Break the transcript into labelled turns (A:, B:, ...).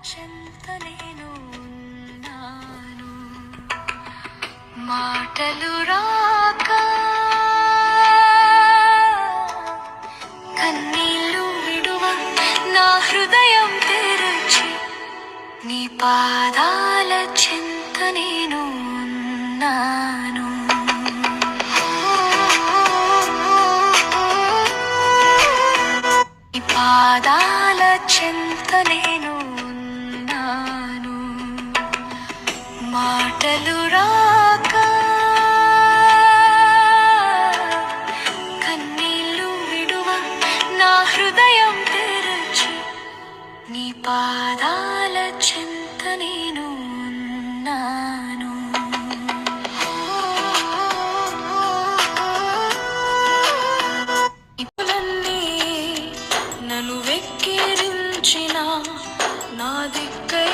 A: చెంత నేను ఉన్నాను. మాటలు రాక కన్నీళ్ళు విడువ నా హృదయం తెరచి నీ పాదాల చెంత నేను ఉన్నాను. నీ పాదాల చెంత నేను ఉన్నాను. మాటలు రాక కన్నీళ్ళు విడువ నా హృదయం తెరచి నీ పాదాల చెంత నేను ఉన్నాను. ఇప్పులన్నీ నన్ను వెక్కిరించిన నా దిక్కై